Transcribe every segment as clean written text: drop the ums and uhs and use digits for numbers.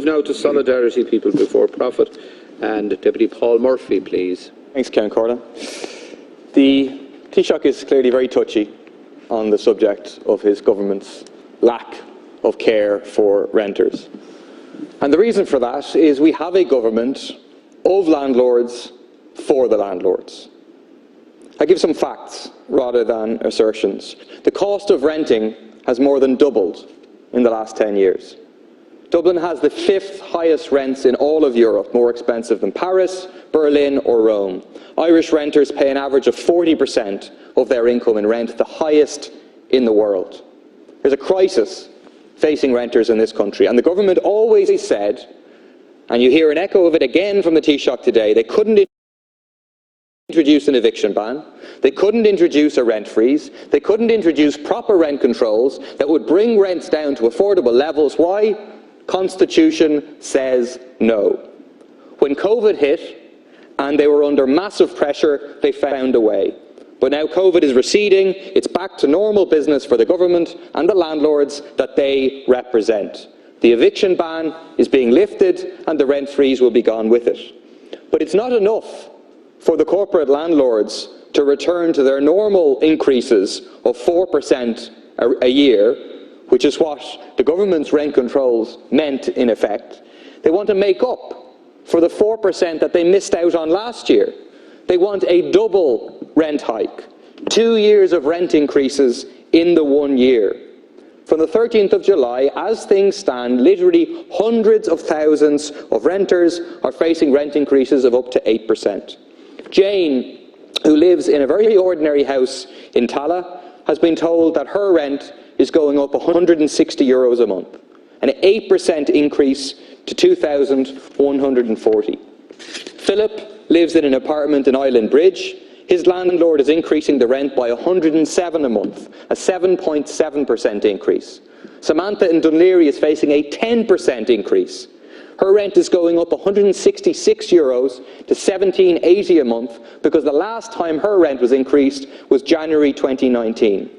now to Solidarity People Before Profit, and Deputy Paul Murphy, please. Thanks, Ciarán Corda. The Taoiseach is clearly very touchy on the subject of his government's lack of care for renters. And the reason for that is we have a government of landlords for the landlords. I give some facts rather than assertions. The cost of renting has more than doubled in the last 10 years. Dublin has the 5th highest rents in all of Europe, more expensive than Paris, Berlin or Rome. Irish renters pay an average of 40% of their income in rent, the highest in the world. There's a crisis facing renters in this country, and the government always said, and you hear an echo of it again from the Taoiseach today, they couldn't introduce an eviction ban, they couldn't introduce a rent freeze, they couldn't introduce proper rent controls that would bring rents down to affordable levels. Why? Constitution says no. When COVID hit and they were under massive pressure, they found a way. But now COVID is receding, it's back to normal business for the government and the landlords that they represent. The eviction ban is being lifted and the rent freeze will be gone with it. But it's not enough for the corporate landlords to return to their normal increases of 4% a year, which is what the government's rent controls meant in effect. They want to make up for the 4% that they missed out on last year. They want a double rent hike, 2 years of rent increases in the 1 year. From the 13th of July, as things stand, literally hundreds of thousands of renters are facing rent increases of up to 8%. Jane, who lives in a very ordinary house in Tallaght, has been told that her rent is going up €160 a month, an 8% increase to €2,140. Philip lives in an apartment in Island Bridge. His landlord is increasing the rent by €107 a month, a 7.7% increase. Samantha in Dunleary is facing a 10% increase. Her rent is going up €166 to €17.80 a month because the last time her rent was increased was January 2019.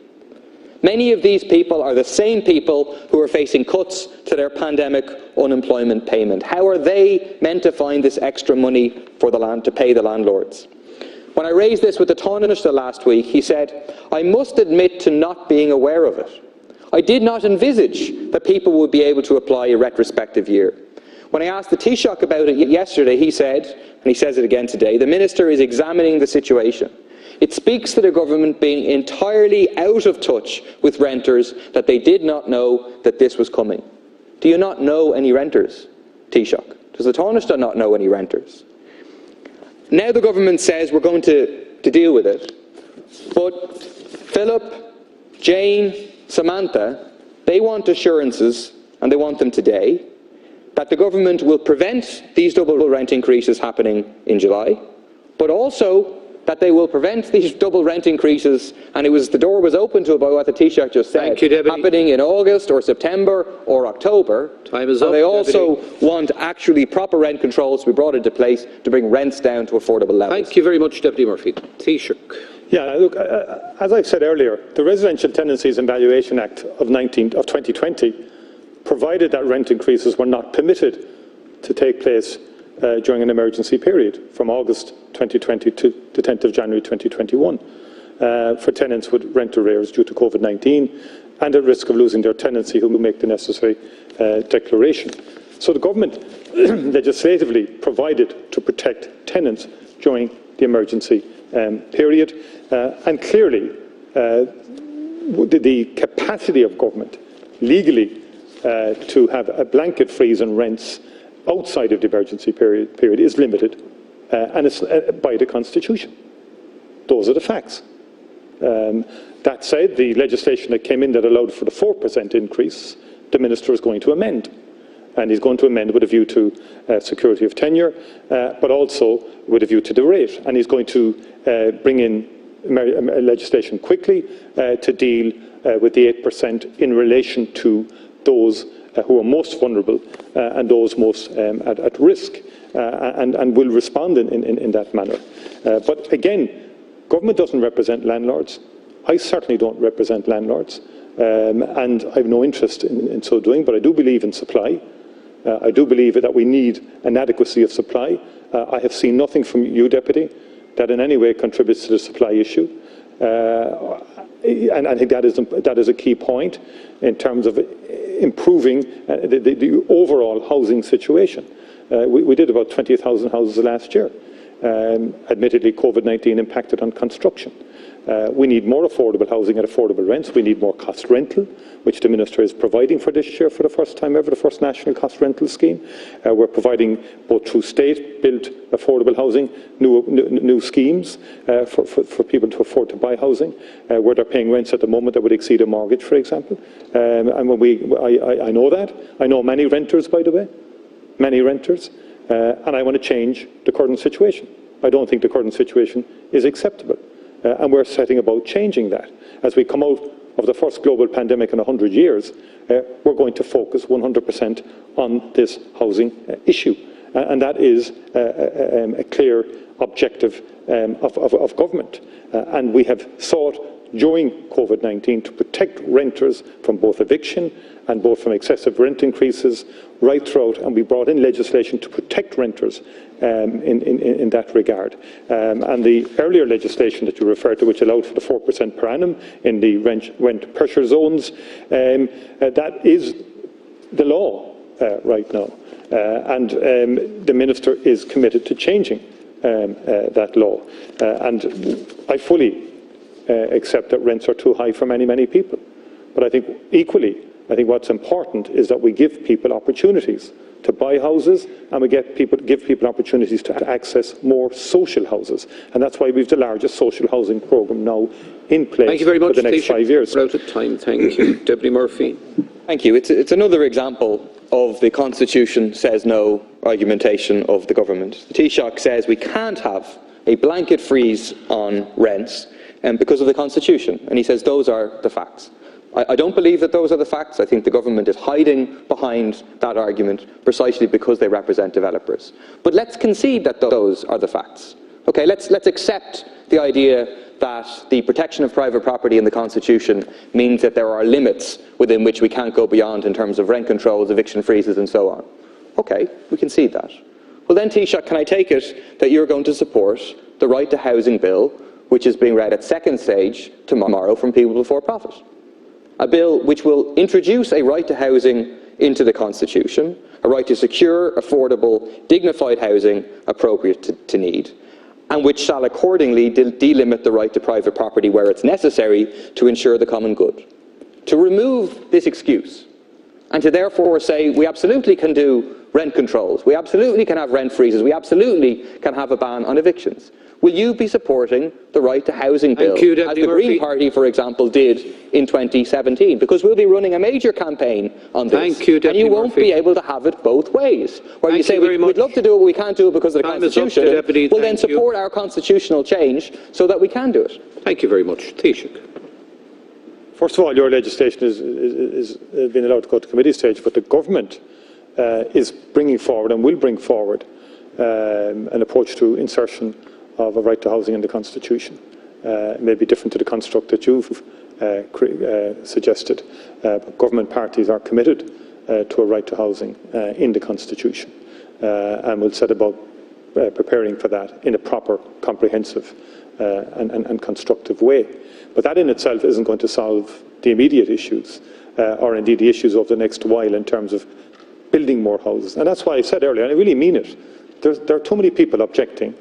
Many of these people are the same people who are facing cuts to their pandemic unemployment payment. How are they meant to find this extra money for to pay the landlords? When I raised this with the Taoiseach last week, he said, "I must admit to not being aware of it. I did not envisage that people would be able to apply a retrospective year." When I asked the Taoiseach about it yesterday, he said, and he says it again today, the Minister is examining the situation. It speaks to the government being entirely out of touch with renters that they did not know that this was coming. Do you not know any renters, Taoiseach? Does the Taoiseach not know any renters? Now the government says we're going to deal with it. But Philip, Jane, Samantha, they want assurances, and they want them today, that the government will prevent these double rent increases happening in July, but also that they will prevent these double rent increases, and the door was open to about what the Taoiseach just said, happening in August or September or October. Time is up. And they also want actually proper rent controls to be brought into place to bring rents down to affordable levels. Thank you very much, Deputy Murphy. Taoiseach. Yeah, look, as I said earlier, the Residential Tenancies and Valuation Act of 2020 provided that rent increases were not permitted to take place during an emergency period from August 2020 to the 10th of January 2021 for tenants with rent arrears due to COVID-19 and at risk of losing their tenancy who make the necessary declaration. So the government legislatively provided to protect tenants during the emergency period, and clearly the capacity of government legally to have a blanket freeze on rents outside of the emergency period is limited, and it's by the Constitution. Those are the facts. That said, the legislation that came in that allowed for the 4% increase, the Minister is going to amend. And he's going to amend with a view to security of tenure, but also with a view to the rate. And he's going to bring in legislation quickly to deal with the 8% in relation to those who are most vulnerable and those most at risk, and will respond in that manner. But again, government doesn't represent landlords. I certainly don't represent landlords, and I have no interest in so doing, but I do believe in supply. I do believe that we need an adequacy of supply. I have seen nothing from you, Deputy, that in any way contributes to the supply issue. And I think that is a key point in terms of improving the overall housing situation. We did about 20,000 houses last year. Admittedly, COVID-19 impacted on construction. We need more affordable housing at affordable rents. We need more cost rental, which the Minister is providing for this year for the first time ever, the first national cost rental scheme. We're providing both through state-built affordable housing, new schemes for people to afford to buy housing, where they're paying rents at the moment that would exceed a mortgage, for example. And I know that. I know many renters, by the way, many renters, and I want to change the current situation. I don't think the current situation is acceptable. And we're setting about changing that. As we come out of the first global pandemic in 100 years, we're going to focus 100% on this housing issue. And that is a clear objective of government. And we have sought during COVID-19 to protect renters from both eviction and both from excessive rent increases right throughout, and we brought in legislation to protect renters in that regard. And the earlier legislation that you referred to, which allowed for the 4% per annum in the rent pressure zones, that is the law right now. And the Minister is committed to changing that law. And I fully accept that rents are too high for many, many people. But I think equally, what's important is that we give people opportunities to buy houses, and we give people opportunities to access more social houses. And that's why we have the largest social housing programme now in place. Thank you very much, for the next 5 years. We're out of time. Thank you. Deputy Murphy. Thank you. It's another example of the Constitution says no argumentation of the government. The Taoiseach says we can't have a blanket freeze on rents because of the Constitution, and he says those are the facts. I don't believe that those are the facts. I think the government is hiding behind that argument precisely because they represent developers. But let's concede that those are the facts. Okay, let's accept the idea that the protection of private property in the Constitution means that there are limits within which we can't go beyond in terms of rent controls, eviction freezes and so on. Okay, we concede that. Well then, Taoiseach, can I take it that you're going to support the Right to Housing Bill, which is being read at second stage tomorrow from People Before Profit? A bill which will introduce a right to housing into the Constitution, a right to secure, affordable, dignified housing appropriate to need, and which shall accordingly delimit the right to private property where it's necessary to ensure the common good. To remove this excuse, and to therefore say we absolutely can do rent controls, we absolutely can have rent freezes, we absolutely can have a ban on evictions. Will you be supporting the Right to Housing Bill, as the Green Party, for example, did in 2017? Because we'll be running a major campaign on this. Thank you, Deputy and you won't be able to have it both ways. Where you say we'd love to do it, but we can't do it because of the Constitution. Well, then support our constitutional change so that we can do it. Thank you very much. Taoiseach. First of all, your legislation is been allowed to go to committee stage, but the government is bringing forward and will bring forward an approach to insertion of a right to housing in the Constitution. It may be different to the construct that you've suggested, but government parties are committed to a right to housing in the Constitution, and will set about preparing for that in a proper, comprehensive and constructive way. But that in itself isn't going to solve the immediate issues, or indeed the issues of the next while in terms of building more houses. And that's why I said earlier, and I really mean it, there are too many people objecting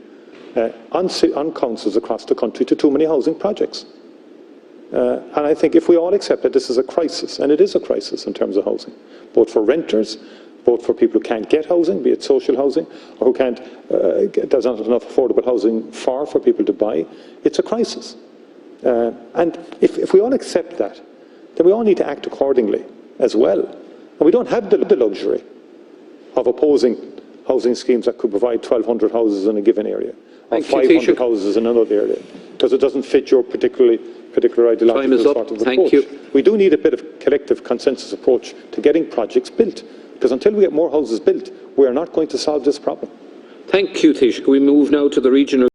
on councils across the country to too many housing projects. And I think if we all accept that this is a crisis, and it is a crisis in terms of housing, both for renters, both for people who can't get housing, be it social housing, or who can't, there's not enough affordable housing for people to buy, it's a crisis. And if we all accept that, then we all need to act accordingly as well. And we don't have the luxury of opposing housing schemes that could provide 1,200 houses in a given area, or 500 houses in another area, because it doesn't fit your particular ideological sort of approach. Thank you. We do need a bit of collective consensus approach to getting projects built, because until we get more houses built, we are not going to solve this problem. Thank you, Taoiseach. We move now to the regional